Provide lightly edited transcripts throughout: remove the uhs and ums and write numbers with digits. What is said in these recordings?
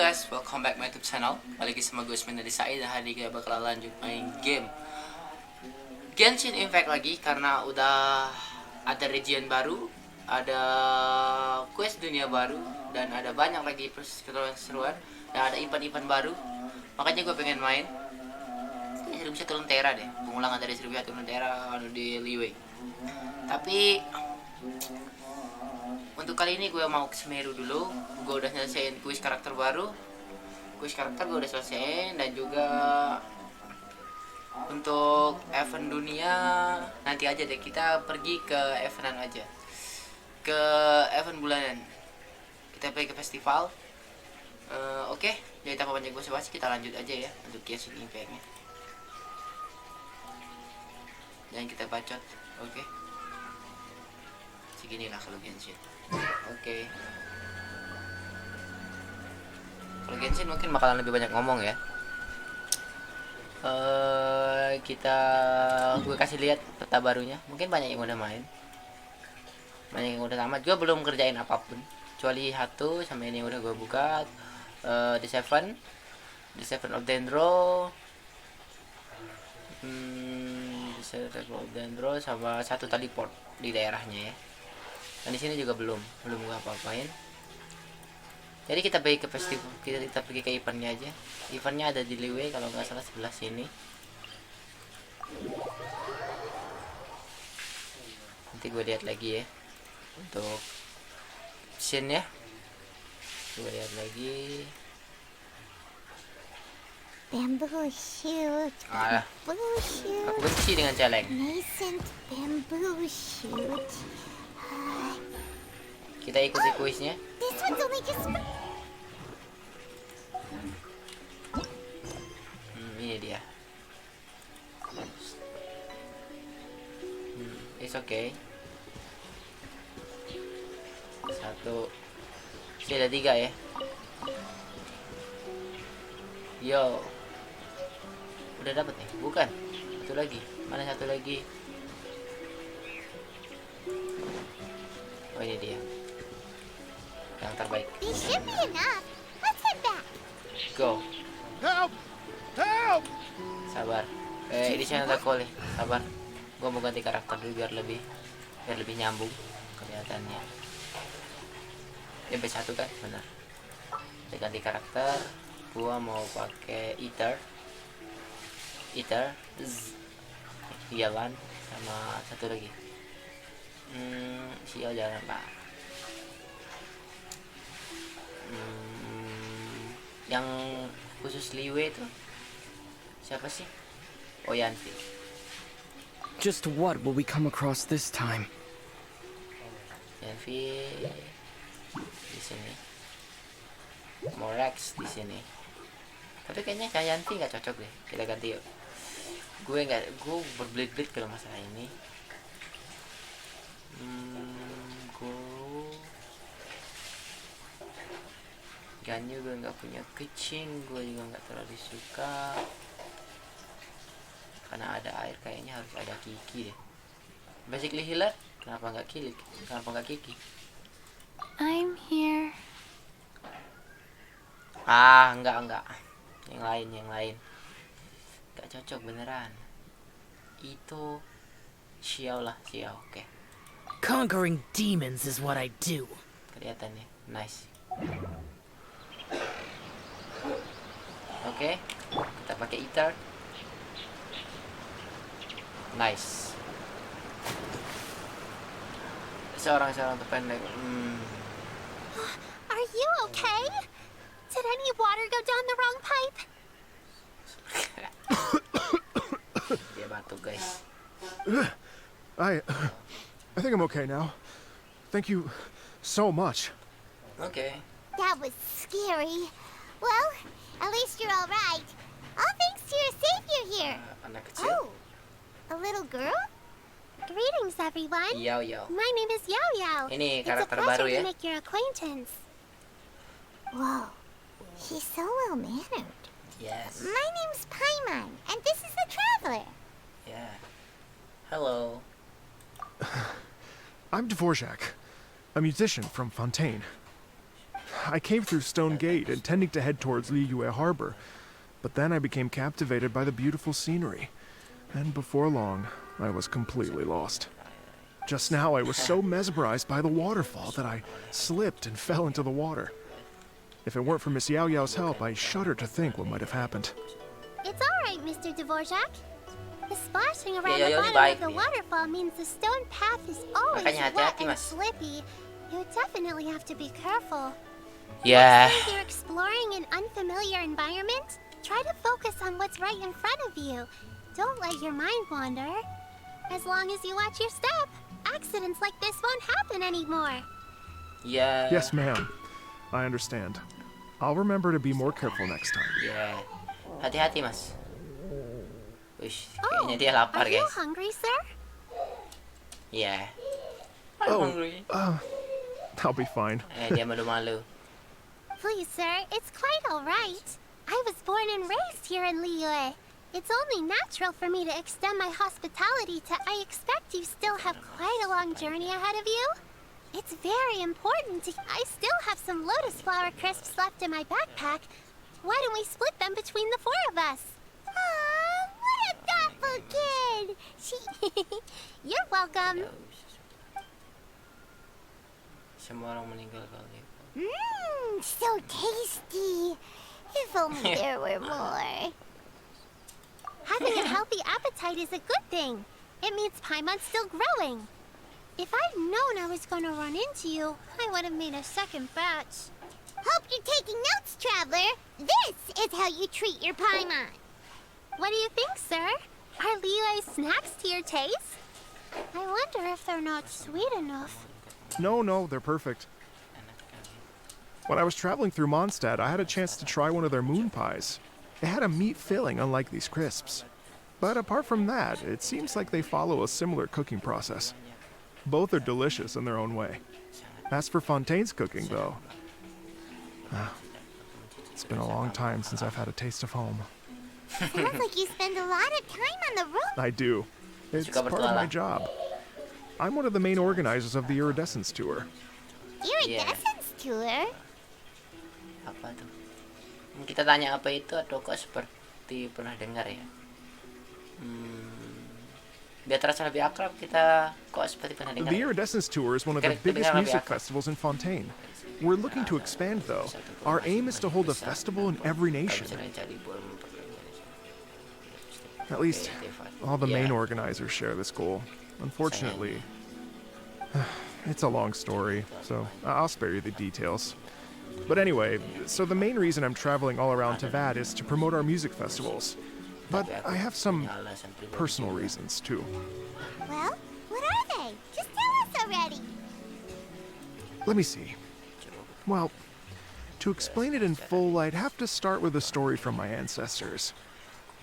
guys, welcome back my YouTube channel. Balik lagi sama gue MINALI SAI, dan hari ini gue bakal lanjut main game GENSHIN IMPACT lagi. Karena udah ada region baru, ada quest dunia baru, dan ada banyak lagi perseteruan, dan ada event-event baru. Makanya gue pengen main 1100 Lentera deh, pengulangan dari 1100 Lentera di Liwe. Tapi untuk kali ini gue mau ke Semeru dulu. Gue udah nyelesain kuis karakter baru. Kuis karakter gue udah selesaiin, dan juga untuk event dunia nanti aja deh. Kita pergi ke eventan aja, ke event bulanan. Kita pergi ke festival. Oke, jadi tanpa banyak basa-basi kita lanjut aja ya untuk GENSHIN Impact-nya. Dan kita bacot, oke. Seginilah kalau Genshin. Oke. Kalau Genshin mungkin bakalan lebih banyak ngomong ya. Gue kasih lihat peta barunya. Mungkin banyak yang udah main, banyak yang udah tamat. Gue belum kerjain apapun kecuali satu sama ini udah gue buka. The Seven of Dendro, The Seven of Dendro sama satu teleport di daerahnya ya. Dan di sini juga belum gue apa-apain. Jadi kita pergi ke festival, kita pergi ke eventnya aja. Eventnya ada di Liwe kalau nggak salah, sebelah sini. Nanti gue lihat lagi ya untuk scene ya. Gue lihat lagi. Bamboo shoot. Bamboo shoot. Aku benci dengan celeng. Nascent bamboo shoot. Kita ikuti kuisnya. This one's only just. Ini dia. It's okay. Satu. Sini ada 3 ya. Yo. Udah dapet nih? Bukan. Satu lagi. Mana satu lagi? Oh, ini dia. Yang terbaik. This should be enough. Let's head back. Go. Help! Help! Sabar. Di sini ada call nih. Sabar. Gua mau ganti karakter dulu biar lebih nyambung kelihatannya. MP1 kan? Benar. Kita ganti karakter. Gua mau pakai Ether. Jalan sama satu lagi. Sial jalan pak. Yang khusus Liwe itu siapa sih? Oh, Yanti. Just what will we come across this time? Yanti di sini. Morax di sini. Tapi kayaknya kayak Yanti nggak cocok deh. Kita ganti yuk. Gue berbelit-belit kalau masalah ini. Ganyu gue nggak punya kucing, gue juga nggak terlalu suka karena ada air. Kayaknya harus ada Kiki deh. Basically healer, kenapa nggak Kiki? I'm here. Enggak. Yang lain. Nggak cocok beneran. Itu Xiao, oke. Conquering demons is what I do. Kelihatannya nice. Oke, kita pakai Ether. Nice. Seorang terpendek. Are you okay? Did any water go down the wrong pipe? Dia batuk guys. I think I'm okay now. Thank you so much. Oke. That was scary. Well, at least you're all right. All thanks to your savior here. Anak kecil. Oh, a little girl? Greetings, everyone. Yao. My name is Yao Yao. Ini It's a karakter pleasure baru ya. to make your acquaintance. Whoa, she's so well-mannered. Yes. My name's Paimon, and this is the Traveler. Yeah. Hello. I'm Dvorak, a musician from Fontaine. I came through Stone Gate, intending to head towards Liyue Harbor, but then I became captivated by the beautiful scenery, and before long, I was completely lost. Just now, I was so mesmerized by the waterfall that I slipped and fell into the water. If it weren't for Miss Yao Yao's help, I shudder to think what might have happened. It's all right, Mr. Dvorak. The splashing around Yeah, the yeah, bottom baik of the dia. waterfall means the stone path is always Makanya wet hati-hati, and Mas. slippy. You definitely have to be careful. Ya. Since you're exploring an unfamiliar environment, try to focus on what's right in front of you. Don't let your mind wander. As long as you watch your step, accidents like this won't happen anymore. Ya. Yes, ma'am. I understand. I'll remember to be more careful next time. Ya. Hati-hati, Mas. Wish, Oh, kayaknya dia lapar, are you guys. hungry, sir? Ya. Oh. Hungry. I'll be fine. Dia malu-malu. Please, sir, it's quite all right. I was born and raised here in Liyue. It's only natural for me to extend my hospitality to... I expect you still have quite a long journey ahead of you. It's very important to... I still have some lotus flower crisps left in my backpack. Why don't we split them between the four of us? Aw, what a thoughtful kid! You're welcome. Semua orang meninggal kali. Mmm, so tasty. If only there were more. Having a healthy appetite is a good thing. It means Paimon's still growing. If I'd known I was going to run into you, I would have made a second batch. Hope you're taking notes, traveler. This is how you treat your Paimon. What do you think, sir? Are Liyue's snacks to your taste? I wonder if they're not sweet enough. No, they're perfect. When I was traveling through Mondstadt, I had a chance to try one of their moon pies. It had a meat filling, unlike these crisps. But apart from that, it seems like they follow a similar cooking process. Both are delicious in their own way. As for Fontaine's cooking, though, it's been a long time since I've had a taste of home. Sounds like you spend a lot of time on the road. I do. It's Suka part of my bertualang. job. I'm one of the main organizers of the Iridescence Tour. Iridescence tour? Apa tuh? Kita tanya apa itu atau kok seperti pernah dengar ya? Biar terasa lebih akrab, kita kok seperti pernah dengar. The Ya? Iridescence Tour is one of the biggest music festivals in Fontaine. We're looking to expand, though. Our aim is to hold a festival in every nation. At least, all the main organizers share this goal. Unfortunately, it's a long story, so I'll spare you the details. But anyway, so the main reason I'm traveling all around Tavad is to promote our music festivals. But I have some personal reasons, too. Well, what are they? Just tell us already. Let me see. Well, to explain it in full, I'd have to start with a story from my ancestors.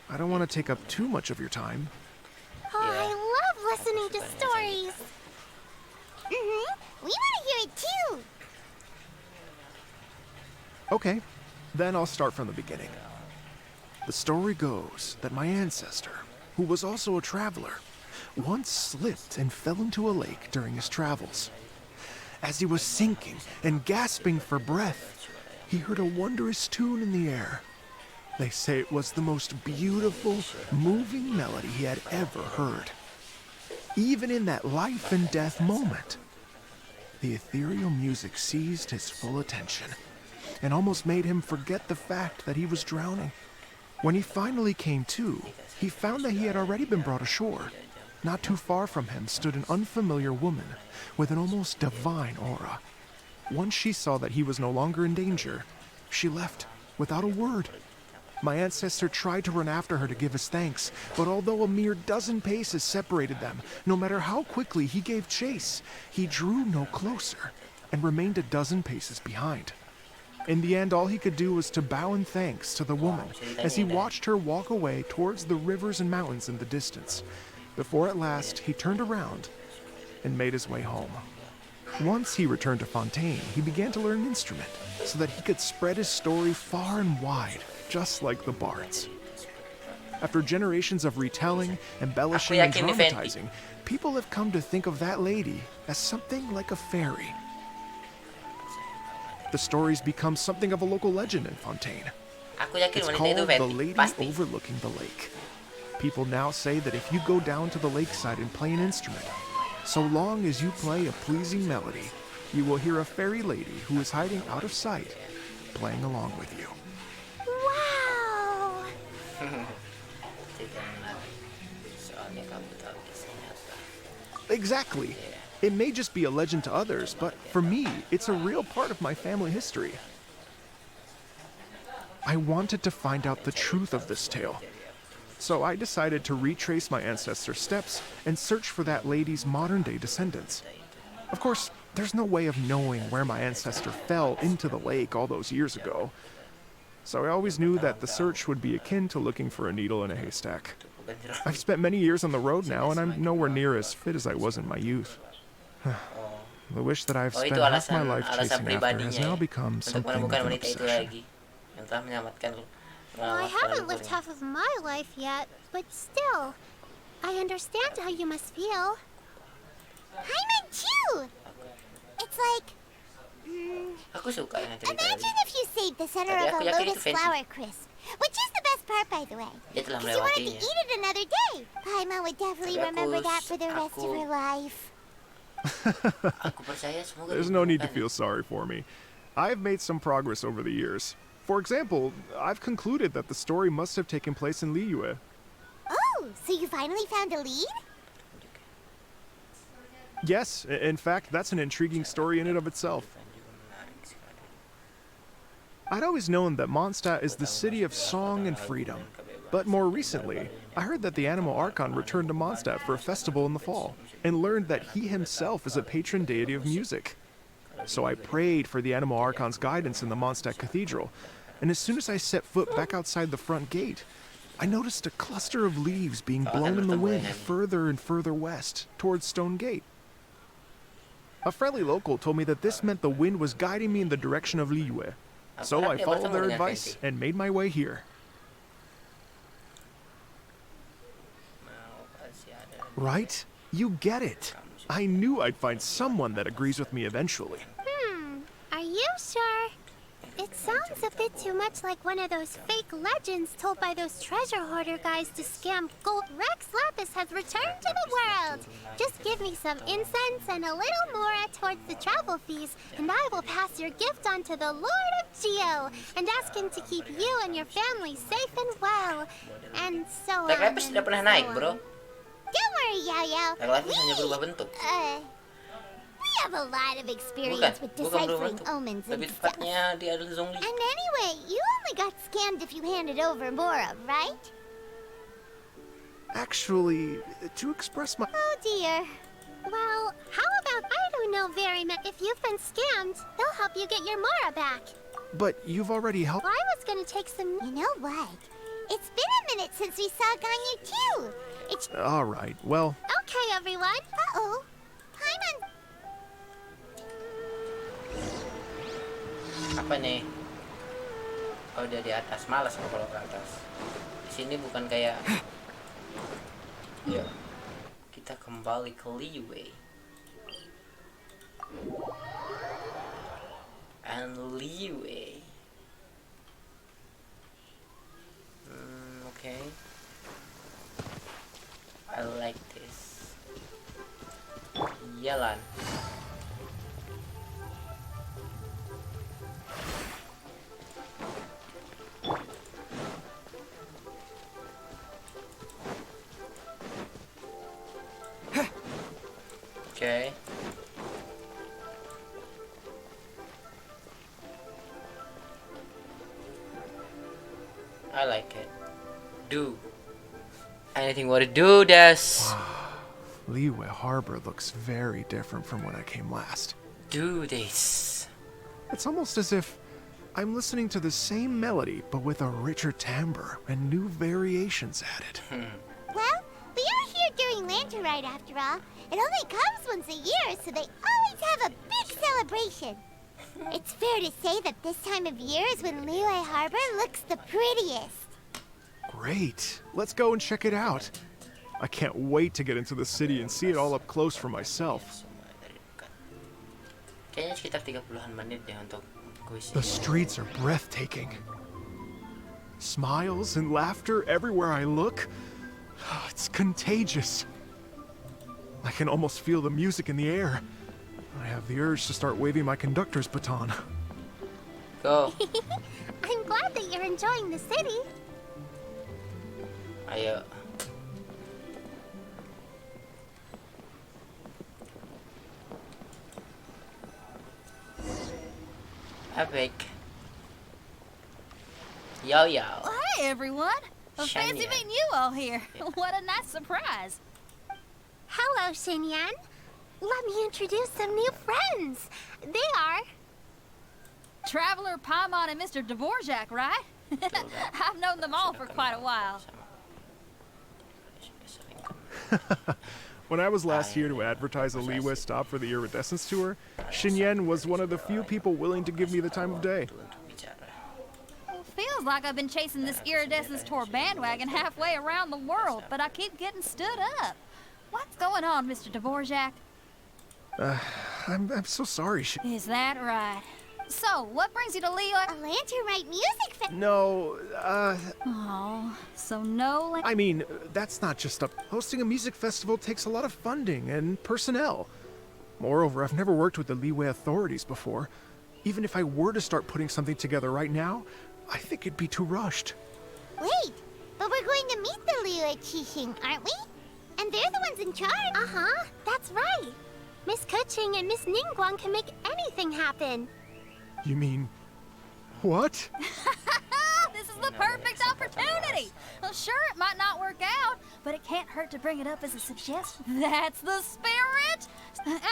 I don't want to take up too much of your time. Oh, I love listening to stories. We want to hear it too. Okay, then I'll start from the beginning. The story goes that my ancestor, who was also a traveler, once slipped and fell into a lake during his travels. As he was sinking and gasping for breath, he heard a wondrous tune in the air. They say it was the most beautiful, moving melody he had ever heard. Even in that life and death moment, the ethereal music seized his full attention and almost made him forget the fact that he was drowning. When he finally came to, he found that he had already been brought ashore. Not too far from him stood an unfamiliar woman with an almost divine aura. Once she saw that he was no longer in danger, she left without a word. My ancestor tried to run after her to give his thanks, but although a mere dozen paces separated them, no matter how quickly he gave chase, he drew no closer and remained a dozen paces behind. In the end, all he could do was to bow in thanks to the woman as he watched her walk away towards the rivers and mountains in the distance, before at last he turned around and made his way home. Once he returned to Fontaine, he began to learn an instrument so that he could spread his story far and wide, just like the bards. After generations of retelling, embellishing, and Aku yakin ini dramatizing, people have come to think of that lady as something like a fairy. The stories become something of a local legend in Fontaine. Aku yakin It's wanita called itu The Fenty. Lady Pasti. Overlooking the Lake. People now say that if you go down to the lakeside and play an instrument, so long as you play a pleasing melody, you will hear a fairy lady who is hiding out of sight, playing along with you. Wow! Tidak menarik. Soalnya kamu tahu kisahnya apa. Exactly. It may just be a legend to others, but for me, it's a real part of my family history. I wanted to find out the truth of this tale. So I decided to retrace my ancestors' steps and search for that lady's modern-day descendants. Of course, there's no way of knowing where my ancestor fell into the lake all those years ago. So I always knew that the search would be akin to looking for a needle in a haystack. I've spent many years on the road now, and I'm nowhere near as fit as I was in my youth. The wish that I've Oh, spent itu half my alasan life chasing after pribadinya has ya, now become untuk something of menemukan an wanita itu obsession. lagi yang telah menyelamatkan Well, I haven't lived half of my life yet, but still, I understand how you must feel. Paimon too! It's like... Aku suka dengan cerita Imagine tadi. if you saved the center Tapi of aku a yakin itu lotus Fenty. flower crisp, which is the best part, by the way. Dia telah Because you wanted to melewatinya. eat it another day. Paimon would definitely Tapi aku- remember that for the rest of aku- her life. Aku percaya semoga There's no need to ditemukan. feel sorry for me. I've made some progress over the years. For example, I've concluded that the story must have taken place in Liyue. Oh, so you finally found a lead? Yes, in fact, that's an intriguing story in and of itself. I'd always known that Mondstadt is the city of song and freedom. But more recently, I heard that the Animal Archon returned to Mondstadt for a festival in the fall, and learned that he himself is a patron deity of music. So I prayed for the Animal Archon's guidance in the Mondstadt Cathedral, and as soon as I set foot back outside the front gate, I noticed a cluster of leaves being blown in the wind further and further west, towards Stone Gate. A friendly local told me that this meant the wind was guiding me in the direction of Liyue. So I followed their advice and made my way here. Right? You get it. I knew I'd find someone that agrees with me eventually. Are you sure? It sounds a bit too much like one of those fake legends told by those treasure hoarder guys to scam gold. Rex Lapis has returned to the world. Just give me some incense and a little more towards the travel fees, and I will pass your gift on to the Lord of Geo and ask him to keep you and your family safe and well. And so on. Black Lapis and tidak pernah so naik, on. bro. Don't worry, Yao Yao. Black Lapis hanya berubah bentuk. We have a lot of Bukan, experience with bukan berubah deciphering bentuk. omens and Lebih stuff. tepatnya dia adalah Zhongli. And anyway, you only got scammed if you handed over Mora, right? Actually, to express my... Oh dear. Well, how about I don't know very much. If you've been scammed, they'll help you get your Mora back. But you've already helped... I was gonna take some... You know what? It's been a minute since we saw Ganyu too. It's... Alright, well, Okay, everyone. Uh-oh. Paimon. Apa nih? Oh, dia di atas. Malas aku kalau ke atas. Di sini bukan kayak... Ya. Kita kembali ke Liyue. And Liyue. Okay. I like this. Jalan. Okay. I like it. Do. Anything what to do, Des. Liyue Harbor looks very different from when I came last. Do this. It's almost as if I'm listening to the same melody, but with a richer timbre and new variations added. Well, we are here during Lantern Ride after all. It only comes once a year, so they always have a big celebration. It's fair to say that this time of year is when Liyue Harbor looks the prettiest. Great. Let's go and check it out. I can't wait to get into the city and see it all up close for myself. Kayaknya sekitar 30-an menit ya untuk The streets are breathtaking. Smiles and laughter everywhere I look. It's contagious. I can almost feel the music in the air. I have the urge to start waving my conductor's baton. Go. I'm glad that you're enjoying the city. Ayo. Epic. Yo yo. Well, hey, everyone. Well, fancy Shania. meeting you all here. What a nice surprise. Hello, Xinyan. Let me introduce some new friends. They are... Traveler, Paimon, and Mr. Dvorak, right? I've known them all for quite a while. When I was last here to advertise a Liyue stop for the Iridescence tour, Xinyan was one of the few people willing to give me the time of day. Well, feels like I've been chasing this Iridescence tour bandwagon halfway around the world, but I keep getting stood up. What's going on, Mr. Dvorak? I'm so sorry, Is that right? So, what brings you to Liyue? A Lantern Music Festival. No, Oh, so no... I mean, that's not just a... Hosting a music festival takes a lot of funding and personnel. Moreover, I've never worked with the Liyue authorities before. Even if I were to start putting something together right now, I think it'd be too rushed. Wait, but we're going to meet the Liyue Qixing, aren't we? And they're the ones in charge. Uh-huh, that's right. Miss Kuching and Miss Ningguang can make anything happen. You mean... what? This is the perfect opportunity! Well, sure, it might not work out, but it can't hurt to bring it up as a suggestion. That's the spirit!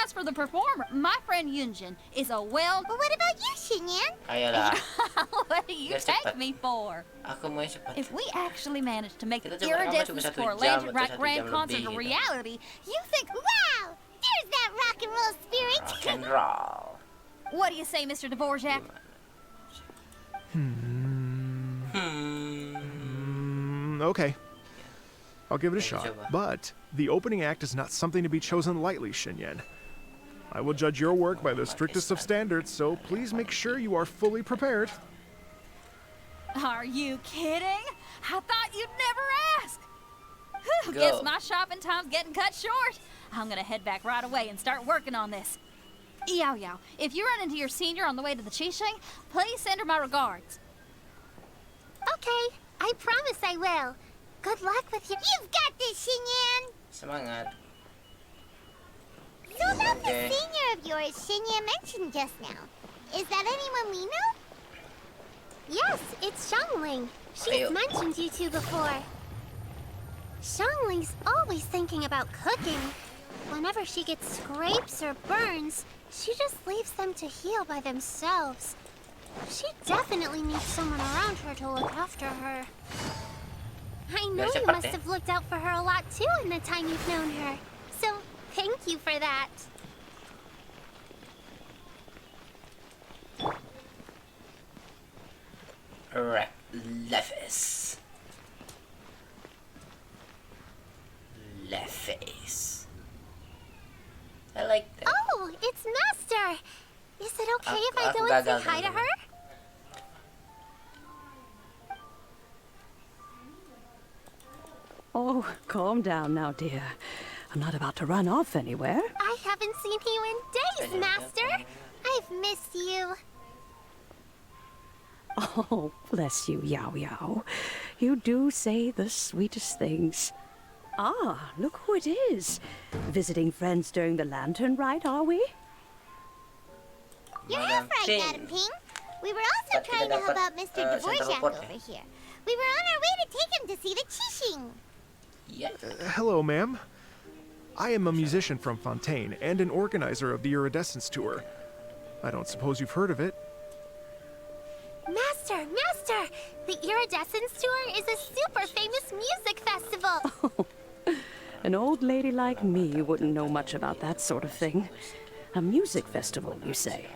As for the performer, my friend Yunjin is a But what about you, Xinyan? Ayolah. What do you Biar take cepat. me for? Aku mau yang cepat. If we actually manage to make the Kita coba Iridescence satu Tour jam Lantern atau Rock 1 Grand jam Concert lebih a gitu. reality, you think... Wow, there's that rock and roll spirit. Rock and roll. What do you say, Mr. Dvorak? Okay. I'll give it a Oke, shot. coba. But the opening act is not something to be chosen lightly, Xinyan. I will judge your work by the strictest of standards, so please make sure you are fully prepared. Are you kidding? I thought you'd never ask. Whew, Go. guess my shopping time's getting cut short. I'm gonna head back right away and start working on this. Yao Yao, if you run into your senior on the way to the Qixing, please send her my regards. Okay, I promise I will. Good luck with your... You've got this, Xinyan! Semangat. So about the Okay. senior of yours Xinyan mentioned just now. Is that anyone we know? Yes, it's Xiangling. She's Ayo. mentioned you two before. Xiangling's always thinking about cooking. Whenever she gets scrapes or burns, she just leaves them to heal by themselves. She definitely needs someone around her to look after her. I know Biar you cepat must ya. have looked out for her a lot too in the time you've known her. So, thank you for that. Alright. Lefes. Lefes. I like that. Oh, it's Master! Is it okay if I Aku go and say gagal hi to dulu. her? Oh, calm down now, dear. I'm not about to run off anywhere. I haven't seen you in days, Master! I've missed you. Oh, bless you, Yao Yao. You do say the sweetest things. Ah, look who it is. Visiting friends during the lantern rite, are we? You're Madam half right, Ping. Madam Ping. We were also But trying kita to help dapat, out Mr. Central Dvorak Port, over here. We were on our way to take him to see the Qixing. Yeah. Hello, ma'am. I am a musician from Fontaine and an organizer of the Iridescence tour. I don't suppose you've heard of it. Master! The Iridescence Tour is a super famous music festival. An old lady like me wouldn't know much about that sort of thing. A music festival, you say?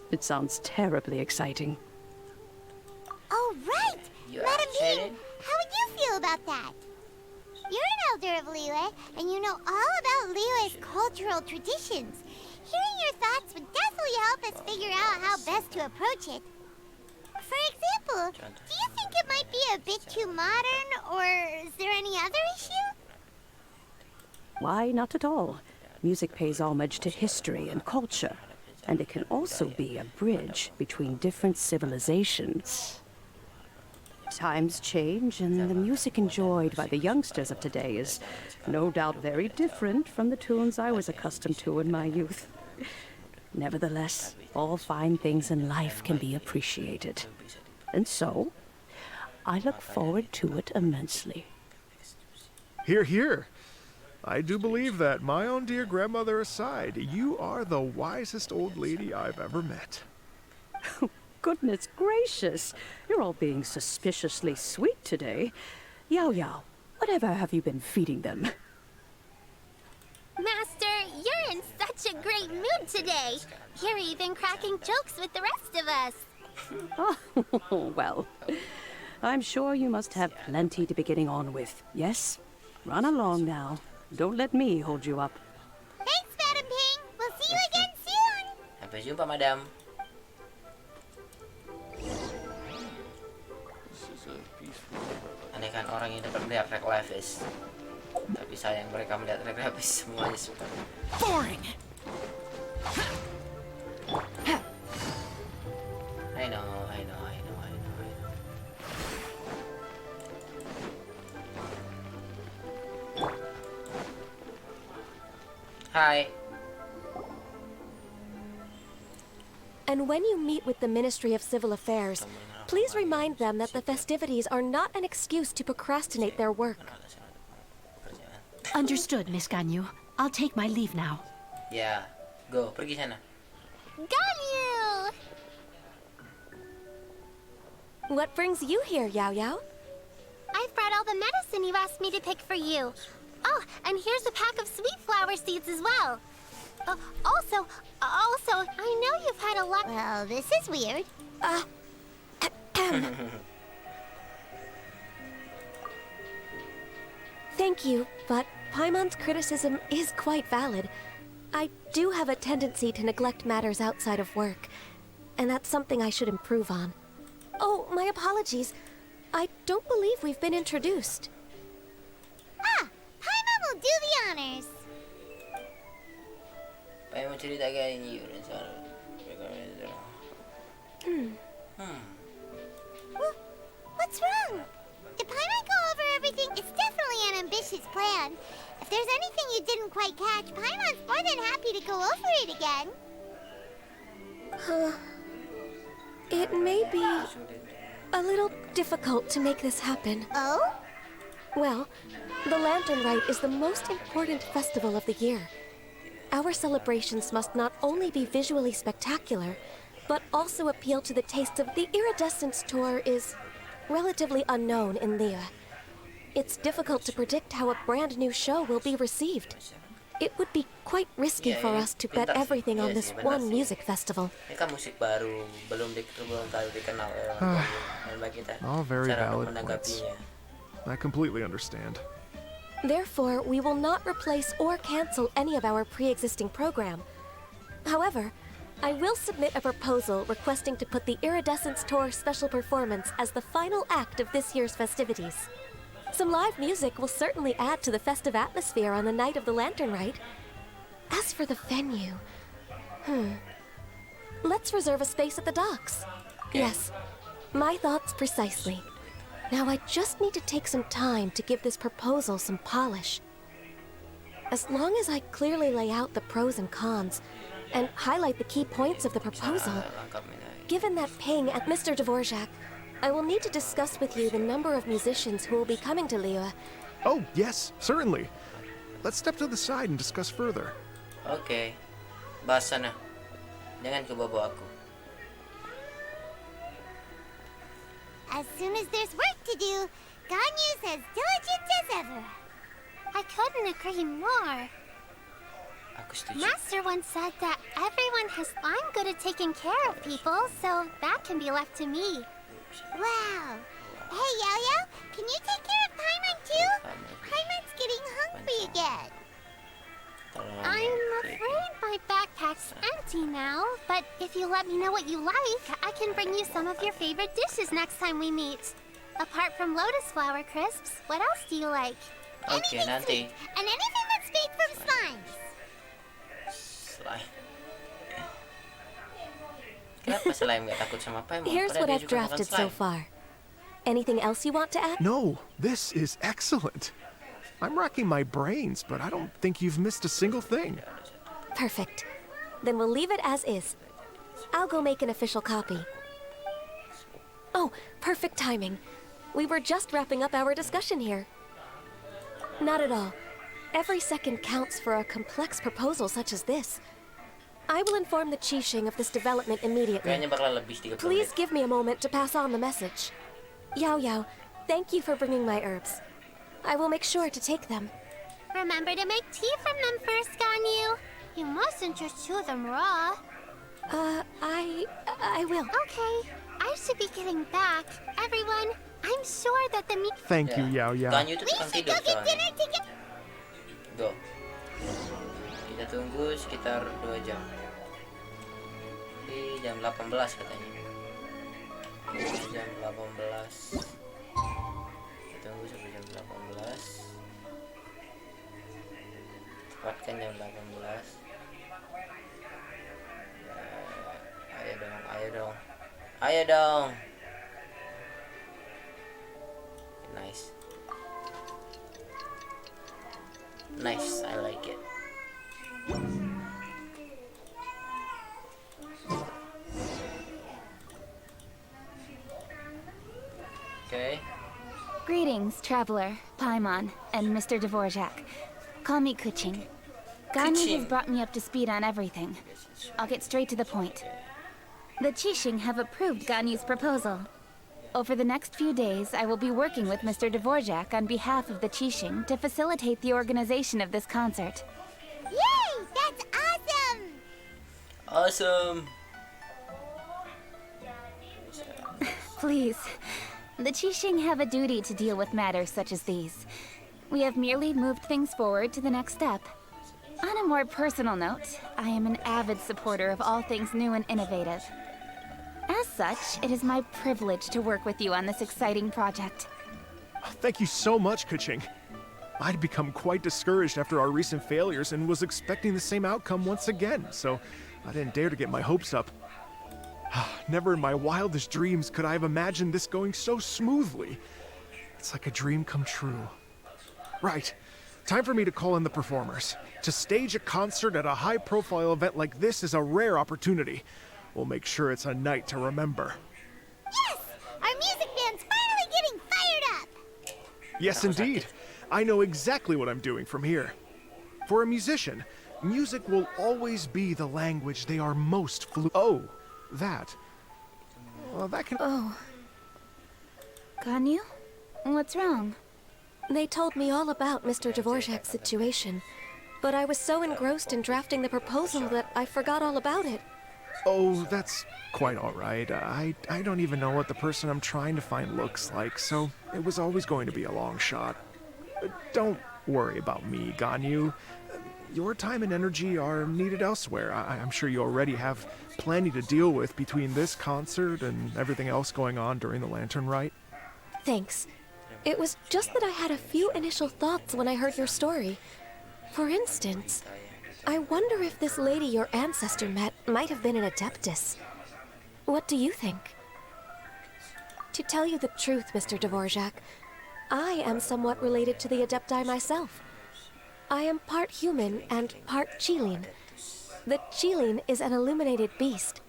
It sounds terribly exciting. Oh, right! You Madam actually- Ping, how would you feel about that? You're an elder of Liyue, and you know all about Liyue's cultural traditions. Hearing your thoughts would definitely hopefully help us figure out how best to approach it. For example, do you think it might be a bit too modern, or is there any other issue? Why, not at all. Music pays homage to history and culture, and it can also be a bridge between different civilizations. Times change, and the music enjoyed by the youngsters of today is no doubt very different from the tunes I was accustomed to in my youth. Nevertheless, all fine things in life can be appreciated. And so, I look forward to it immensely. Hear, hear. I do believe that, my own dear grandmother aside, you are the wisest old lady I've ever met. Goodness gracious, you're all being suspiciously sweet today. Yao Yao, whatever have you been feeding them? Master, you're in such a great mood today. You're even cracking jokes with the rest of us. Oh, well, I'm sure you must have plenty to be getting on with. Yes? Run along now. Don't let me hold you up. Thanks, Madam Ping. We'll see you again soon. Sampai jumpa, Madam. Aneh kan orang yang dapat melihat Rek Levis, tapi sayang mereka melihat Rek Levis semuanya suka. Boring! I know. Hi. And when you meet with the Ministry of Civil Affairs, please remind them that the festivities are not an excuse to procrastinate their work. Understood, Miss Ganyu. I'll take my leave now. Ya, go, pergi sana. Ganyu! What brings you here, Yao Yao? I've brought all the medicine you asked me to pick for you. Oh, and here's a pack of sweet flower seeds as well. Also, I know you've had a lot. Well, this is weird. Thank you, but Paimon's criticism is quite valid. I do have a tendency to neglect matters outside of work, and that's something I should improve on. Oh, my apologies. I don't believe we've been introduced. Paimon will do the honors. Pengen cerita kayak ini udah soal. What's wrong? Did Paimon go over everything? It's definitely an ambitious plan. If there's anything you didn't quite catch, Paimon's more than happy to go over it again. It may be a little difficult to make this happen. Oh? Well, the Lantern Rite is the most important festival of the year. Our celebrations must not only be visually spectacular, but also appeal to the tastes of the Iridescence tour is relatively unknown in Liyue. It's difficult to predict how a brand new show will be received. It would be quite risky for us to bet everything on this one music festival. Ini kan musik baru, belum terlalu dikenal dan bagi kita All very cara valid menanggapinya. I completely understand. Therefore, we will not replace or cancel any of our pre-existing program. However, I will submit a proposal requesting to put the Iridescence Tour special performance as the final act of this year's festivities. Some live music will certainly add to the festive atmosphere on the night of the Lantern Rite. As for the venue, let's reserve a space at the docks. Yes, my thoughts precisely. Now I just need to take some time to give this proposal some polish. As long as I clearly lay out the pros and cons and highlight the key points of the proposal, given that Ping and Mr. Dvorak, I will need to discuss with you the number of musicians who will be coming to Liyue. Oh, yes, certainly. Let's step to the side and discuss further. Oke, bahas sana. Jangan kebawa aku. As soon as there's work to do, Ganyu's as diligent as ever. I couldn't agree more. Aku setuju. Master once said that I'm good at taking care of people, so that can be left to me. Wow. Hey, Yao-Yao, can you take care of Paimon too? Paimon's getting hungry again. I'm afraid my backpack's empty now, but if you let me know what you like, I can bring you some of your favorite dishes next time we meet. Apart from lotus flower crisps, what else do you like? Oke, Anything nanti. sweet, and anything that's made from slimes. Slime. Kenapa slime gak takut sama Paimon? Here's Padahal what dia I've juga makan drafted so slime. far. Anything else you want to add? No, this is excellent. I'm racking my brains, but I don't think you've missed a single thing. Perfect. Then we'll leave it as is. I'll go make an official copy. Oh, perfect timing. We were just wrapping up our discussion here. Not at all. Every second counts for a complex proposal such as this. I will inform the Qixing of this development immediately. Kayaknya bakal lebih 30 Please menit. give me a moment to pass on the message. Yao Yao, thank you for bringing my herbs. I will make sure to take them. Remember to make tea from them first, Ganyu. You mustn't just chew them raw. I will. Okay, I should be getting back. Everyone, I'm sure that the meat... Thank you, Yao Yao. Ganyu itu We tukang should tidur go get soalnya. dinner together. Go. Kita tunggu sekitar 2 jam. Di jam 18 katanya. Jam 18. Kita tunggu sampai jam 18. Tepatkan jam 18. Ayo dong, ayo dong. Ayo dong. Nice. Nice, I like it. Okay. Greetings, traveler, Paimon, and Mr. Dvorak. Call me Kuching. Ganyu has Kuching. brought me up to speed on everything. I'll get straight to the point. The Qixing have approved Ganyu's proposal. Over the next few days, I will be working with Mr. Dvorak on behalf of the Qixing to facilitate the organization of this concert. Yay! That's awesome! Awesome. Please, the Qixing have a duty to deal with matters such as these. We have merely moved things forward to the next step. On a more personal note, I am an avid supporter of all things new and innovative. As such, it is my privilege to work with you on this exciting project. Thank you so much, Kuching. I'd become quite discouraged after our recent failures and was expecting the same outcome once again, so I didn't dare to get my hopes up. Never in my wildest dreams could I have imagined this going so smoothly. It's like a dream come true. Right. Time for me to call in the performers. To stage a concert at a high-profile event like this is a rare opportunity. We'll make sure it's a night to remember. Yes! Our music band's finally getting fired up! Yes, indeed. I know exactly what I'm doing from here. For a musician, music will always be the language they are most Oh, that. Well, that can... Oh, Ganyu? What's wrong? they told me all about Mr. Dvorak's situation, but I was so engrossed in drafting the proposal that I forgot all about it. Oh, that's quite all right. I don't even know what the person I'm trying to find looks like, so it was always going to be a long shot. Don't worry about me, Ganyu. Your time and energy are needed elsewhere. I'm sure you already have plenty to deal with between this concert and everything else going on during the Lantern Rite. Thanks. It was just that I had a few initial thoughts when I heard your story. For instance, I wonder if this lady your ancestor met might have been an adeptus. What do you think? To tell you the truth, Mr. Dvorak, I am somewhat related to the adepti myself. I am part human and part Qilin. The Qilin is an illuminated beast.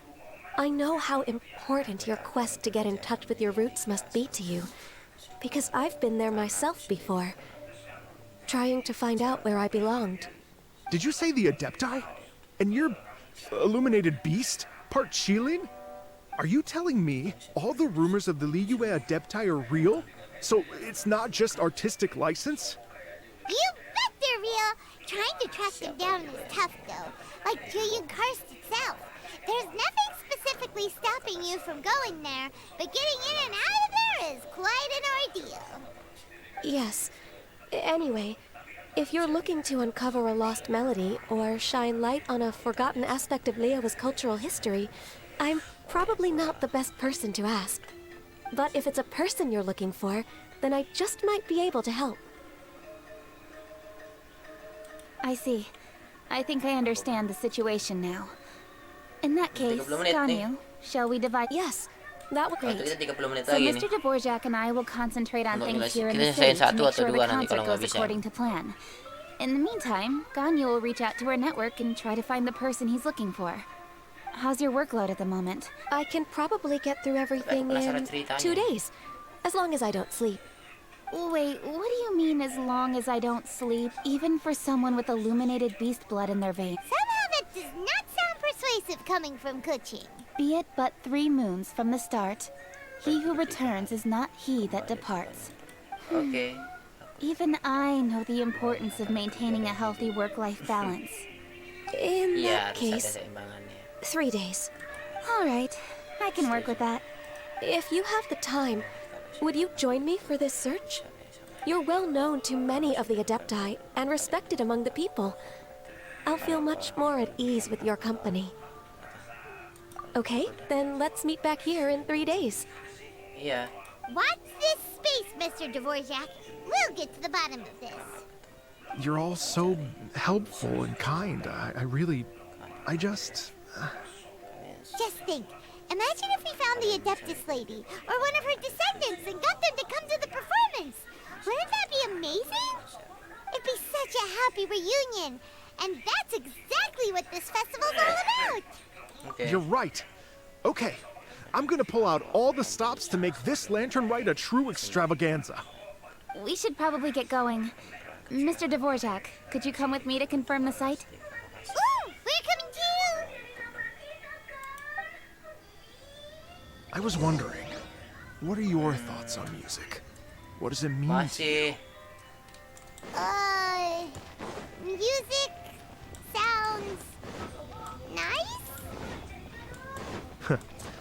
I know how important your quest to get in touch with your roots must be to you, because I've been there myself before, trying to find out where I belonged. Did you say the Adepti? And you're illuminated beast? Part Qilin? Are you telling me all the rumors of the Liyue Adepti are real? So it's not just artistic license? You bet they're real! Trying to track them down is tough, though. Like Julian Karst itself. There's nothing specifically stopping you from going there, but getting in and out of there is quite an ordeal. Yes. Anyway, If you're looking to uncover a lost melody or shine light on a forgotten aspect of Leowa's cultural history, I'm probably not the best person to ask. But if it's a person you're looking for, then I just might be able to help. I see. I think I understand the situation now. In that case, 30 menit nih. Ganyu, shall we divide? Yes, that would Oh, great. itu kita 30 menit So lagi nih. Mr. Dvorak and I will concentrate on Untuk things nyelesain- here in kita the nyelesain city to satu make atau sure the dua nanti concert kalau nggak goes bisa. according to plan. In the meantime, Ganyu will reach out to her network and try to find the person he's looking for. How's your workload at the moment? I can probably get through everything penasaran in ceritanya. 2 days, as long as I don't sleep. Wait, what do you mean as long as I don't sleep, even for someone with illuminated beast blood in their veins? Somehow that does not sound persuasive coming from Kuching. Be it but 3 moons from the start, he who returns is not he that departs. Oke. Even I know the importance of maintaining a healthy work-life balance. In Iya, that harus ada case, seimbangannya. 3 days. All right, I can work with that. If you have the time, would you join me for this search? You're well known to many of the Adepti and respected among the people. I'll feel much more at ease with your company. Okay, then let's meet back here in 3 days. Iya. Watch this space, Mr. Dvorak. We'll get to the bottom of this. You're all so helpful and kind. I just... Just think. Imagine if we found the Adeptus lady, or one of her descendants, and got them to come to the performance. Wouldn't that be amazing? It'd be such a happy reunion. And that's exactly what this festival's all about. Oke. You're right. Okay, I'm gonna pull out all the stops to make this lantern ride a true extravaganza. We should probably get going. Mr. Dvorak, could you come with me to confirm the site? Ooh, we're coming too. I was wondering, what are your thoughts on music? What does it mean to you? Masih. Music sounds nice?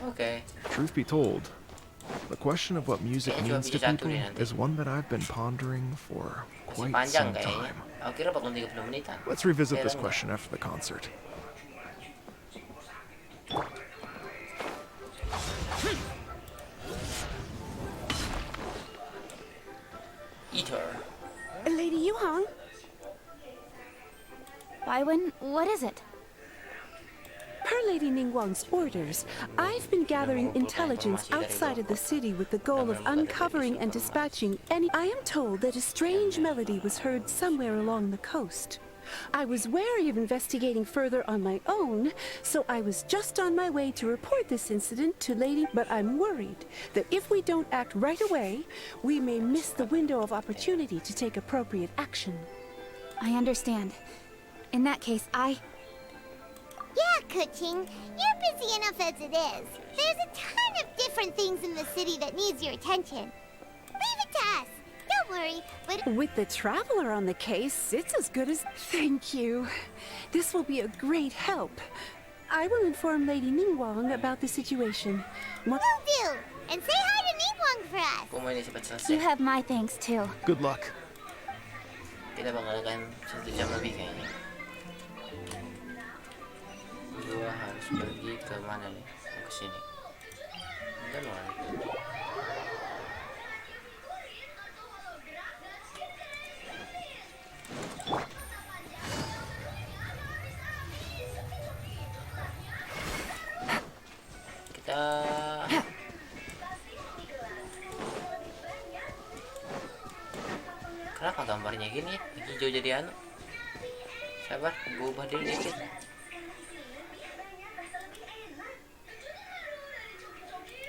Oke. Truth be told, the question of what music Kayaknya cuma means to bisa satu people deh nanti. is one that I've been pondering for Masih quite panjang some kayaknya. time. Aku kira bakal 30 menitan. Let's revisit this Kayaknya question after the concert. Eater. Lady Yuhang? Baiwen, what is it? Per Lady Ningguang's orders, I've been gathering intelligence outside of the city with the goal of uncovering and dispatching any... I am told that a strange melody was heard somewhere along the coast. I was wary of investigating further on my own, so I was just on my way to report this incident to Lady... But I'm worried that if we don't act right away, we may miss the window of opportunity to take appropriate action. I understand. In that case, Yeah, Kuching, you're busy enough as it is. There's a ton of different things in the city that needs your attention. Leave it to us. Don't worry, but With the Traveler on the case, it's as good as... Thank you. This will be a great help. I will inform Lady Ningguang about the situation. will do. And say hi to Ningguang for us. Kung mau ini cepat selesai. you have my thanks too. Good luck. Kita bakal kan 1 jam lebih kayaknya. Gua harus pergi ke mana nih? Mau ke sini. Dan mana? Kita Kenapa gambarnya gini ya? Hijau jadi anu. Sabar, gue ubah dulu dikit.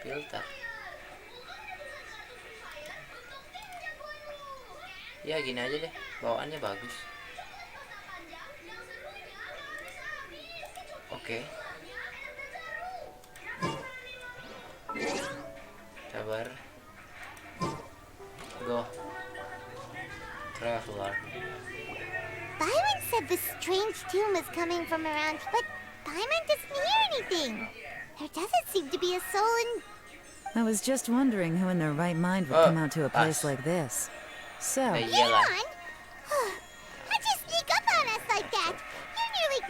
Filter. Ya gini aja deh, bawaannya bagus. Oke. Sabar. Go. Traveler. Byron said the strange tune was coming from around, but Byron doesn't hear anything. There doesn't seem to be a soul in... I was just wondering who in their right mind would come out to a place like this. So, Iya lah. Leon?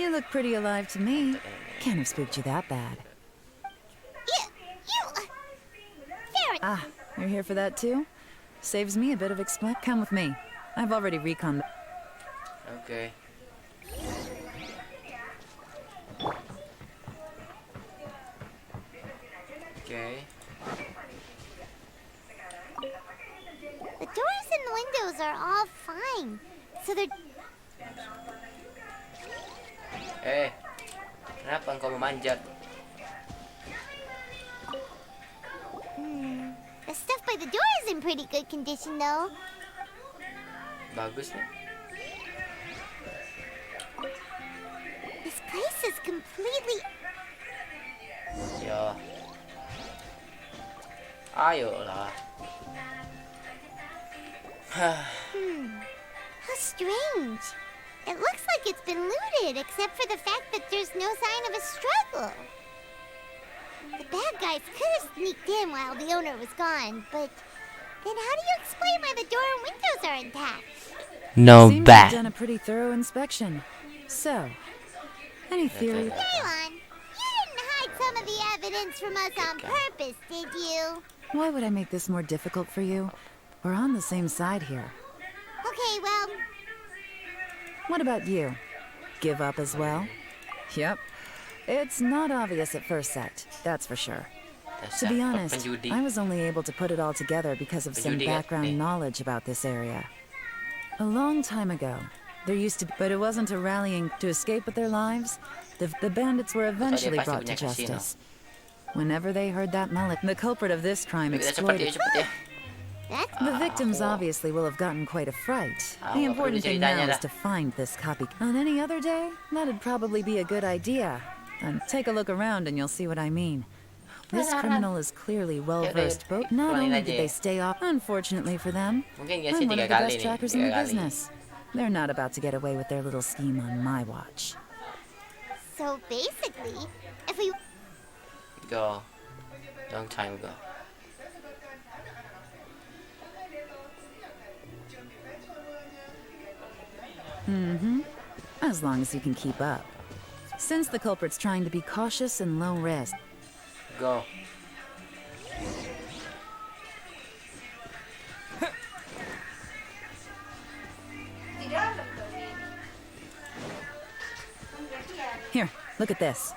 You look pretty alive to me. Can't have spooked you that bad. Ah, you're here for that too? Saves me a bit of explain. Come with me. I've already reconned. Okay. Okay. The doors and the windows are all fine. So they're... Kenapa engkau memanjat? The stuff by the door is in pretty good condition, though. Bagus nih. This place is completely... Ya. Ayolah. How strange. It looks like it's been looted, except for the fact that there's no sign of a struggle. The bad guys could have sneaked in while the owner was gone, but then how do you explain why the door and windows are intact? No Seems bad. you've done a pretty thorough inspection. So, any theory? Elon, you didn't hide some of the evidence from us on purpose, did you? Why would I make this more difficult for you? We're on the same side here. Okay, well... What about you? Give up as well? Yep. It's not obvious at first sight, that's for sure. To be honest, I was only able to put it all together because of some background knowledge about this area. A long time ago, there used to be, but it wasn't a rallying to escape with their lives. The bandits were eventually brought to justice. Whenever they heard that melody, the culprit of this crime exploited. The victims obviously will have gotten quite a fright. The important thing now is to find this copy. On any other day, that'd probably be a good idea. And take a look around and you'll see what I mean. This criminal is clearly well-versed, but not only did they stay off, unfortunately for them, I'm one of the best trackers in the business. They're not about to get away with their little scheme on my watch. So basically, if we... Go. Long time ago. As long as you can keep up. Since the culprit's trying to be cautious and low risk. Go. Here, look at this.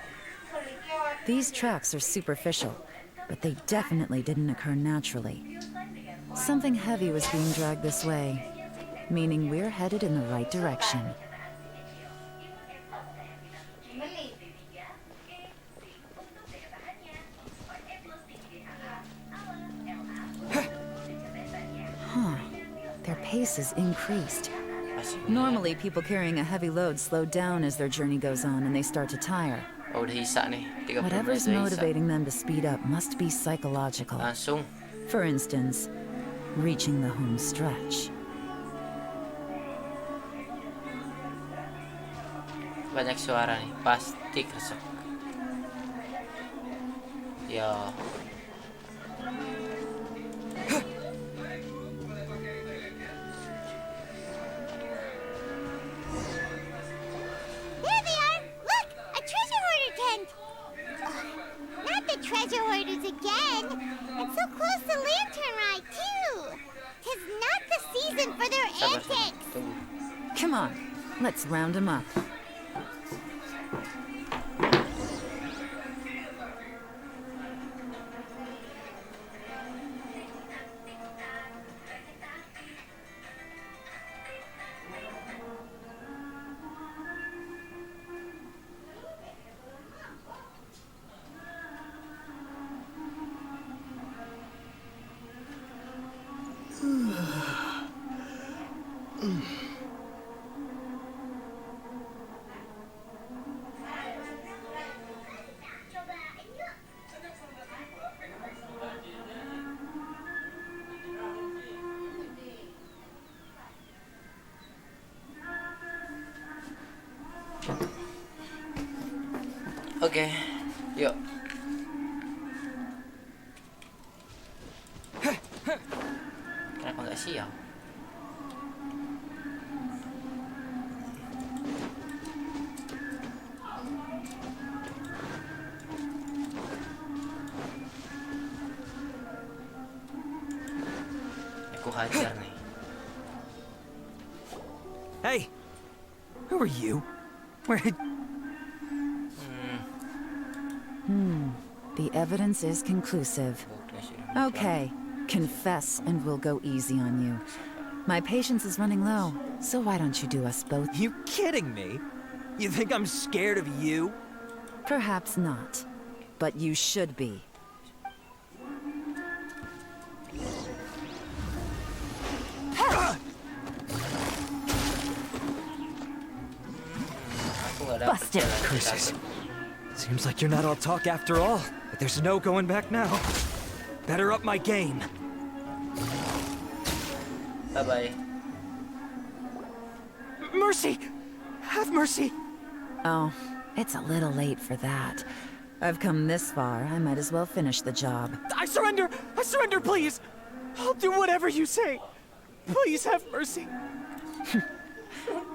These tracks are superficial, but they definitely didn't occur naturally. Something heavy was being dragged this way, meaning we're headed in the right direction. Their pace is increased. Normally, people carrying a heavy load slow down as their journey goes on and they start to tire. Whatever's motivating them to speed up must be psychological. For instance, reaching the home stretch. Banyak suara nih, pasti kresek. Ya. There they are! Look! A treasure hoarder tent! Not the treasure hoarders again! It's so close to Lantern Ride, too! 'Tis not the season for their antics! Come on, let's round them up. Oke, yuk. Kenapa nggak siang? hajar nih. Hey, who are you? Where did... The evidence is conclusive. Okay, confess and we'll go easy on you. My patience is running low, so why don't you do us both? You kidding me? You think I'm scared of you? Perhaps not, but you should be. Busted. Curses. Seems like you're not all talk after all, but there's no going back now. Better up my game. Bye-bye. Mercy! Have mercy! Oh, it's a little late for that. I've come this far, I might as well finish the job. I surrender! I surrender, please! I'll do whatever you say. Please have mercy.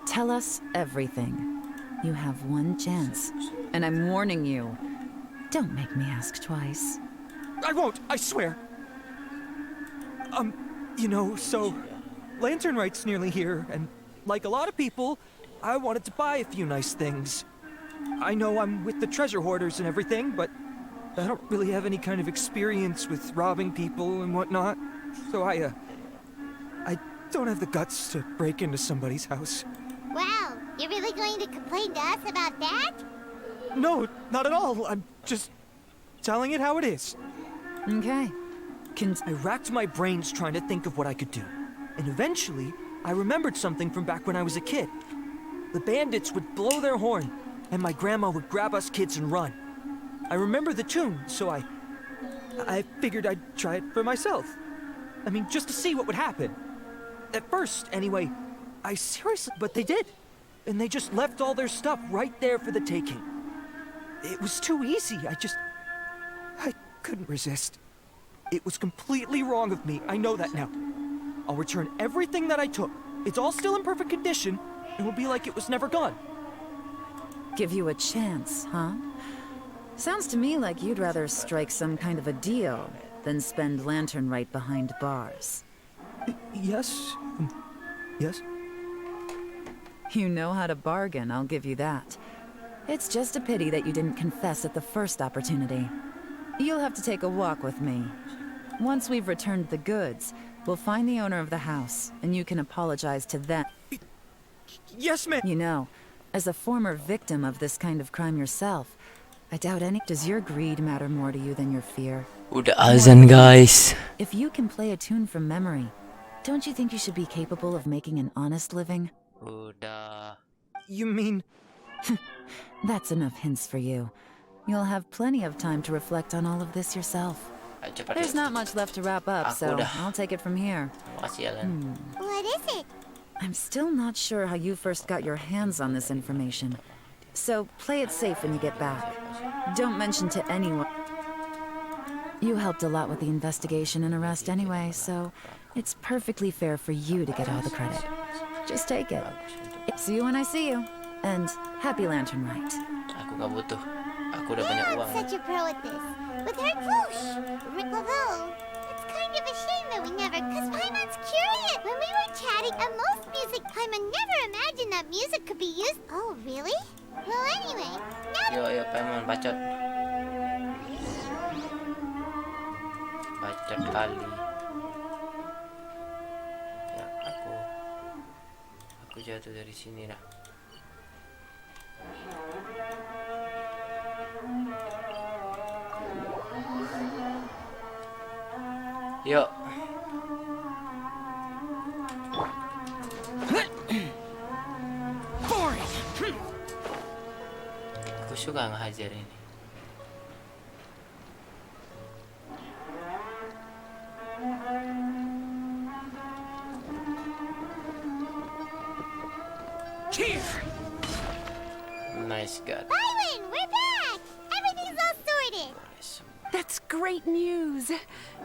Tell us everything. You have one chance, and I'm warning you. Don't make me ask twice. I won't, I swear. You know, so... Lantern Right's nearly here, and like a lot of people, I wanted to buy a few nice things. I know I'm with the treasure hoarders and everything, but I don't really have any kind of experience with robbing people and whatnot. So I don't have the guts to break into somebody's house. Wow, you're really going to complain to us about that? No, not at all. I'm just telling it how it is. Okay. I racked my brains trying to think of what I could do. And eventually, I remembered something from back when I was a kid. The bandits would blow their horn, and my grandma would grab us kids and run. I remember the tune, so I figured I'd try it for myself. I mean, just to see what would happen. At first, anyway, I seriously... But they did. And they just left all their stuff right there for the taking. It was too easy. I couldn't resist. It was completely wrong of me. I know that now. I'll return everything that I took. It's all still in perfect condition. It will be like it was never gone. Give you a chance, huh? Sounds to me like you'd rather strike some kind of a deal than spend Lantern Right behind bars. Yes. Yes? You know how to bargain, I'll give you that. It's just a pity that you didn't confess at the first opportunity. You'll have to take a walk with me. Once we've returned the goods, we'll find the owner of the house, and you can apologize to them. Yes, ma'am. You know, as a former victim of this kind of crime yourself, I doubt any... Does your greed matter more to you than your fear? Udah azan, guys. If you can play a tune from memory, don't you think you should be capable of making an honest living? Udah. You mean... That's enough hints for you. You'll have plenty of time to reflect on all of this yourself. There's not much left to wrap up, so I'll take it from here. What is it? I'm still not sure how you first got your hands on this information. So play it safe when you get back. Don't mention to anyone. You helped a lot with the investigation and arrest anyway, so it's perfectly fair for you to get all the credit. Just take it. See you when I see you. And happy Lantern Right. Aku gak butuh. Aku udah banyak uang. Such a pro at this. With her swoosh. Although, it's kind of a shame that we never, cause Paimon's curious. When we were chatting, most music, Paimon never imagined that music could be used. Oh, really? Well, anyway, now... Yo, Paimon, bacot. Bacot kali. Ya, aku jatuh dari sini dah. Yuk. Aku suka ngehajar ini. Nice God. Byron, we're back! Everything's all sorted! That's great news.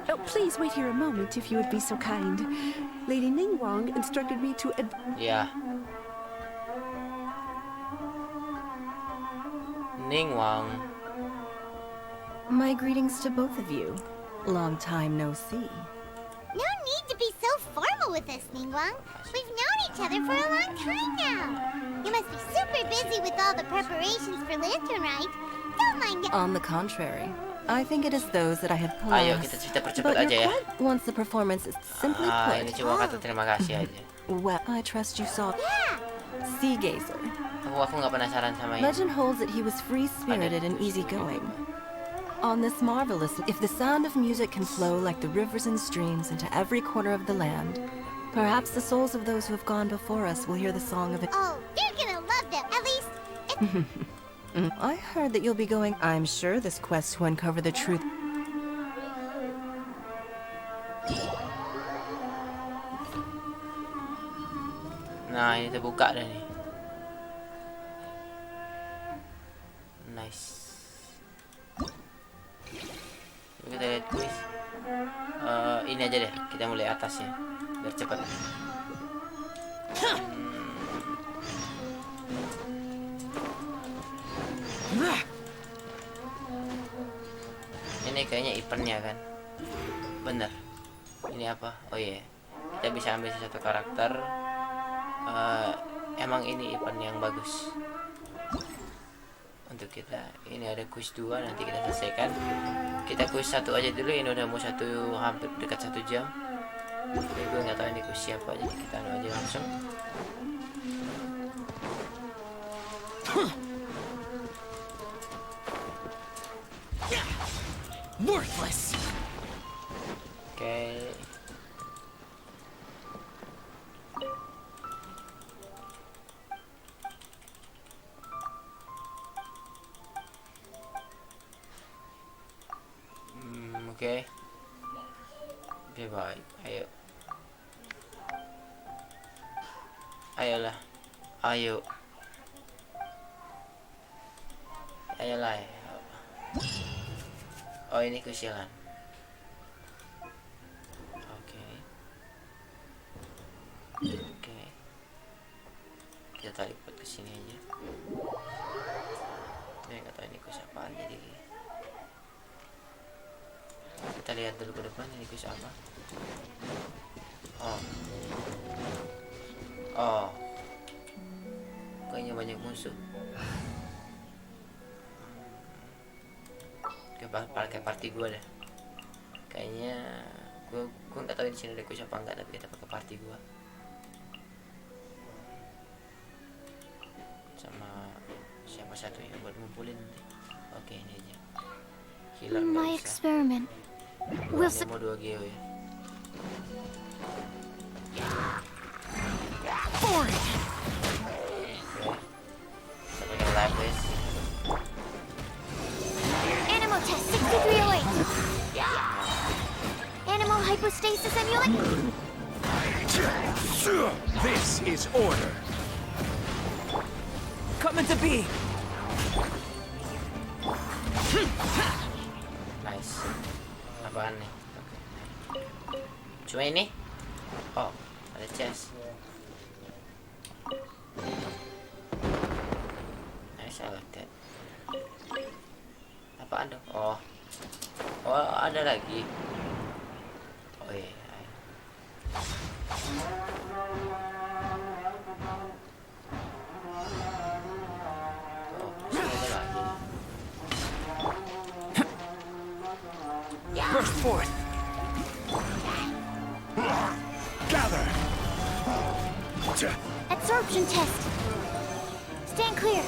Oh, please wait here a moment if you would be so kind. Lady Ningguang instructed me to... Yeah. Ningguang. My greetings to both of you. Long time no see. No need to be so formal. travel with us, Ningguang. We've known each other for a long time now. You must be super busy with all the preparations for Lantern Rite. Don't mind. On the contrary, I think it is those that I have Ayo classed. kita cerita percepat But aja your ya. court wants the performance is simply Ini put. cuma kata terima kasih aja. Well, I trust you saw. Yeah. Sea Gazer. Aku nggak penasaran sama ini. Legend holds that he was free-spirited and easygoing. On this marvelous, if the sound of music can flow like the rivers and streams into every corner of the land, perhaps the souls of those who have gone before us will hear the song of it. Oh, you're gonna love them. At least. I heard that you'll be going. I'm sure this quest to uncover the truth. Nah, ini terbuka dah nih. Nice. Coba kita lihat kuis. Ini aja deh, kita mulai atasnya biar cepat. Ini kayaknya eventnya kan. Bener. Ini apa? Oh iya, kita bisa ambil satu karakter. Emang ini event yang bagus untuk kita. Ini ada kuis 2, nanti kita selesaikan. Kita kuis 1 aja dulu. Ini udah mau hampir dekat 1 jam. Jadi gue nggak tahu ini kuis siapa, jadi kita anu aja langsung. Worthless. Oke. Oke. Oke, baik. Ayo. Ayolah. Ayo. Ayolah. Oh, ini kusialan. Oke. Oke. Kita tarik buat kesini aja. Saya nggak tahu ini kuis apaan, jadi kita lihat dulu ke depan ini kuis apa. Oh, kayaknya banyak musuh. Pakai party gua dah. Kayaknya gua nggak tahu di sini ada kuis apa enggak, tapi kita pakai party gua. Sama siapa satunya buat ngumpulin nanti. Oke, ini aja. Healer My experiment. Will mau 2 geo ya. Kita pakai live guys. Animal test 6308. Animal hypostasis emulate. This is order. Coming to be. Nice. Apaan nih? Cuma ini? Oh, ada chest. Nice, I like that. Apaan dong? Oh, ada lagi. Oh iya. Oh, masih ada lagi. Burst forth. Gather. Absorption test. Stand clear.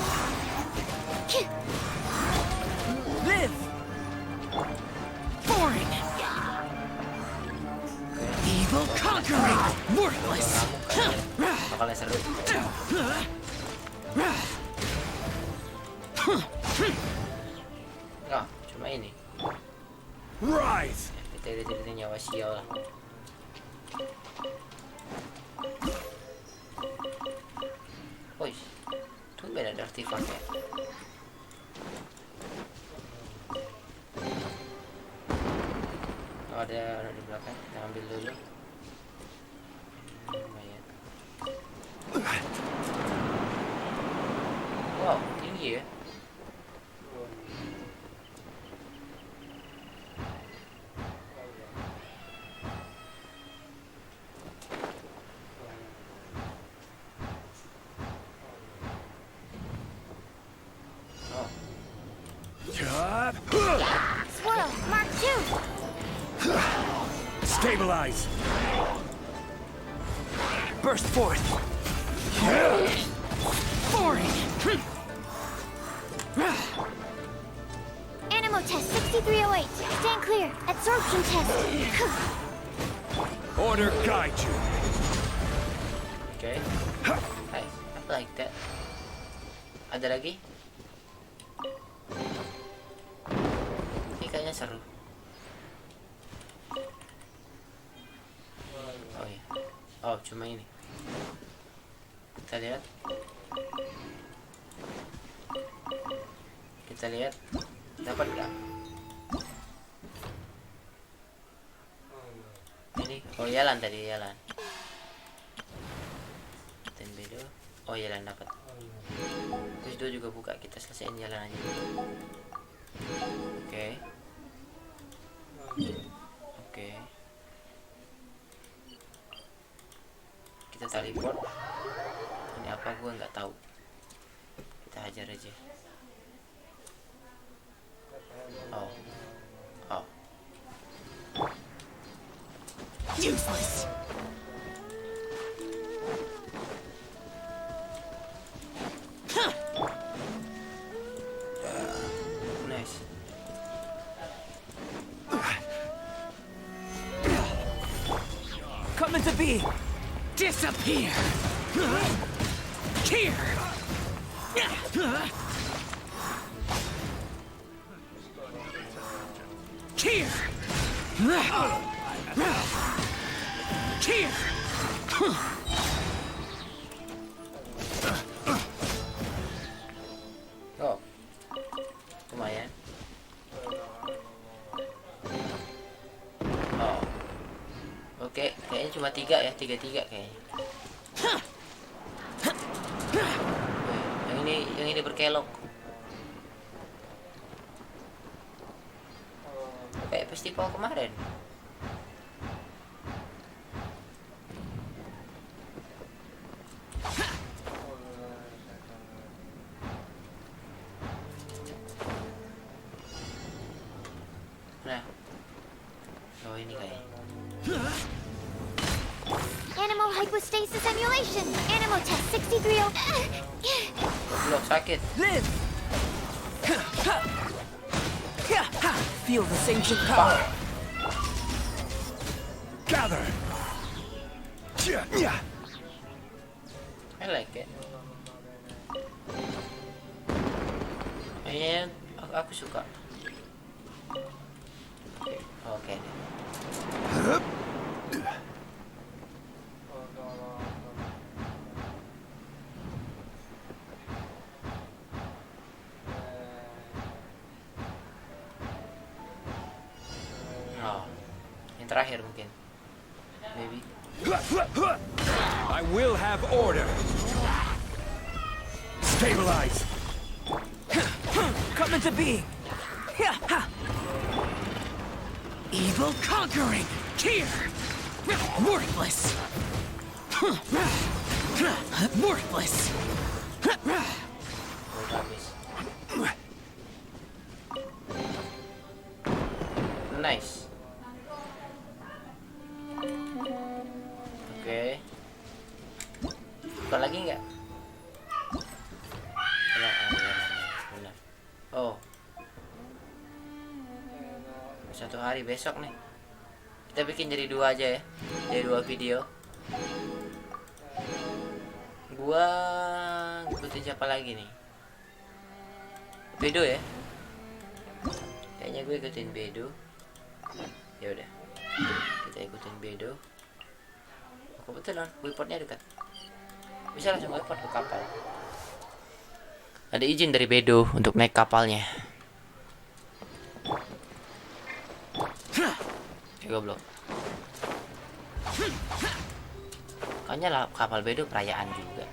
Live. Boring. Evil conquering. Worthless. Bakalan seru. Nah, cuma ini. Rise. Kita lihat nyawa sial lah. Woi, tuh beda ada artefaknya. Oh, ada di belakang, kita ambil dulu. Lumayan. Wow, tinggi ya. Swirl, Mark 2. Stabilize. Burst forth. Boring. Animo test 6308. Stand clear. Absorption test. Order guide you. Okay. I like that. Ada lagi? Ini kayaknya seru. Oh iya. Oh, cuma ini. Kita lihat. Kita lihat. Dapat nggak? Ini. Oh, jalan tadi, jalan. Tembedo. Oh, jalan dapat. Terus itu juga buka, kita selesaiin jalan aja. Oke. Oke. Kita teleport. Ini apa gua nggak tahu. Kita hajar aja. Oh. Oh. Useless. Nice. Coming to be. Disappear. Here. Here. Here. Oh. Lumayan. Oh. Oke, kayaknya cuma 3 ya, 3 kayaknya. Yang ini berkelok. Kayak festival kemarin. Nah. Oh, ini kayaknya. Animal hypostasis emulation. Animo test 6308. Loh, sakit. Live. Feel this ancient power. Gather. I like it. Kayaknya aku suka. Oke. Oh, yang terakhir mungkin. Maybe. I will have order. Stabilize. Coming to be. Evil conquering. Here. Worthless. Worthless. Nice. Oke. Bukan lagi nggak? Benar. Oh. Satu hari besok nih. Kita bikin jadi 2 aja ya. Jadi 2 video. Gua ngikutin siapa lagi nih? Bedo ya? Kayaknya gue ikutin Bedo. Ya udah. Kita ikutin Bedo. Oh, kebetulan waypointnya dekat. Bisa langsung waypoint ke kapal. Ada izin dari Bedo untuk naik kapalnya. Goblok. Kayaknya lah kapal Bedo perayaan juga.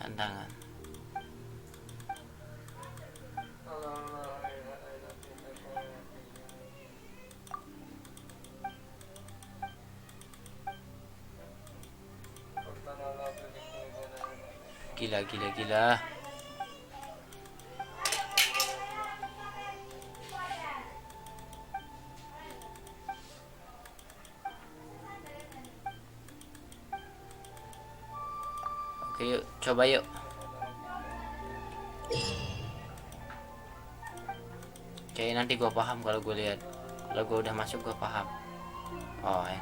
Tantangan. Gila. Oke, yuk, coba yuk. Kayak nanti gua paham kalau gue lihat. Kalau gue udah masuk gua paham. Oh, ya.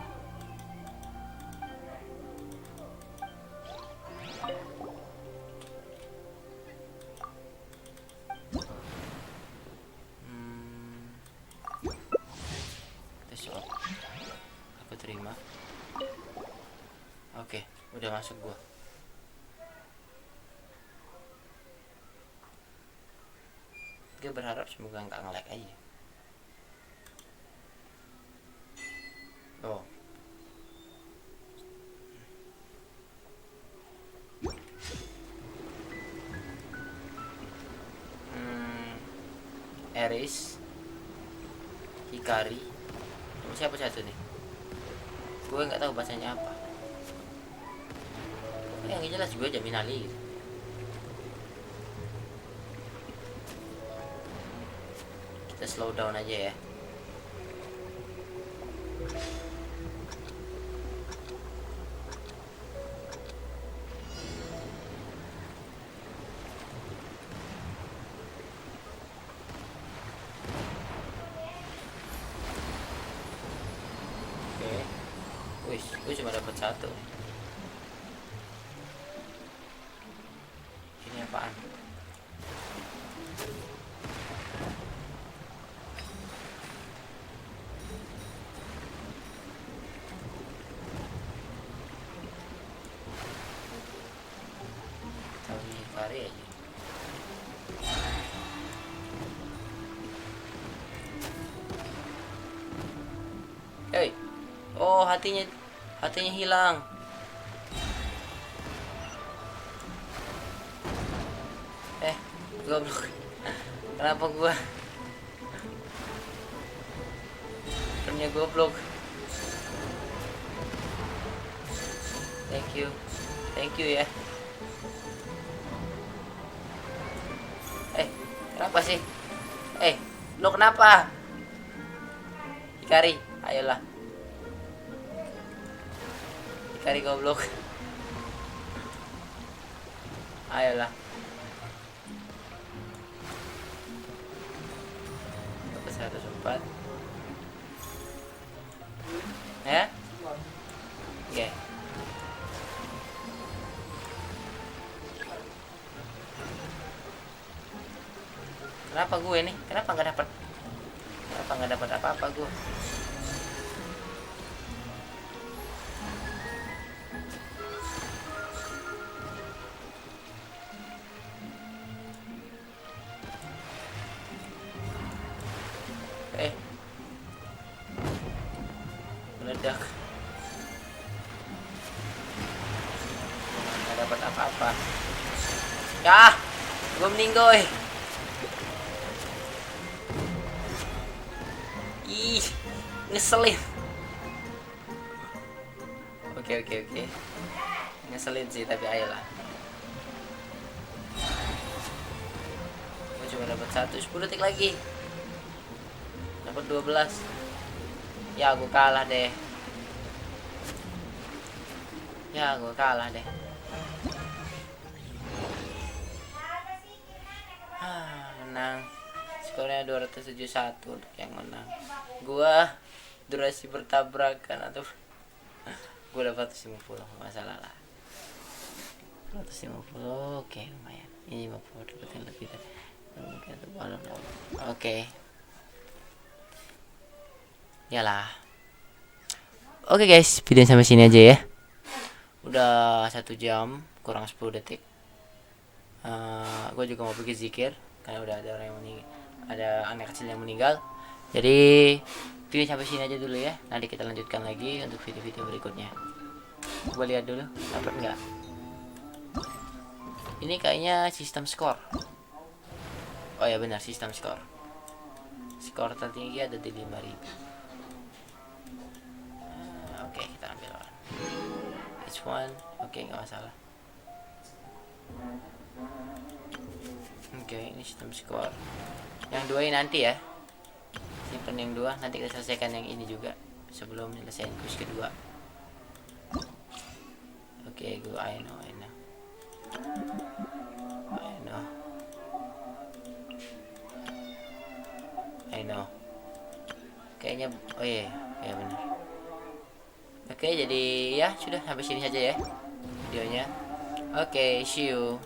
Aku terima. Oke, udah masuk gua. Gue berharap semoga nggak nge-lag aja. Oh. Eris, Hikari, siapa satu nih? Gue nggak tahu bacanya apa. Yang jelas gue aja Minali gitu. Kita slow down aja ya. Gue cuma dapat satu. Ini apaan? Tahu ini kari aja. Hey, oh hatinya hilang. Goblok. Kenapa gua? Ternyata goblok. Thank you ya. Kenapa sih? Lo kenapa? Hikari, ayolah. Hikari goblok. Ayolah. Dapat 104. Ya? Oke. Kenapa gue nih? Kenapa nggak dapat apa-apa gue? Meledak. Nggak dapat apa-apa. Ya, gue meninggoy. Ih, ngeselin. Oke. Ngeselin sih, tapi ayolah. Gue cuma dapat 10 detik lagi. Dapat 12. Ya, gue kalah deh. Menang. Skornya 271 untuk yang menang. Gua durasi bertabrakan atau gue dapat 150, masalah lah. 150, oke, lumayan. Ini 50 dapetin lebih dari mungkin itu balon. Oke. Yalah. Oke guys, video sampai sini aja ya. Udah 1 jam kurang 10 detik. Gue juga mau pergi zikir karena udah ada orang yang meninggal, ada anak kecil yang meninggal. Jadi video sampai sini aja dulu ya. Nanti kita lanjutkan lagi untuk video-video berikutnya. Gue lihat dulu dapat nggak. Ini kayaknya sistem skor. Oh ya benar, sistem skor. Skor tertinggi ada di 5000. Oke, kita ambil one. Each one. Oke, nggak masalah. Oke, ini sistem skor. Yang dua ini nanti ya. Simpen yang dua, nanti kita selesaikan yang ini juga sebelum nyelesain kuis kedua. Oke, gue I know. Kayaknya, oh iya, ya benar. Oke, jadi ya sudah sampai sini saja ya videonya. Oke, see you.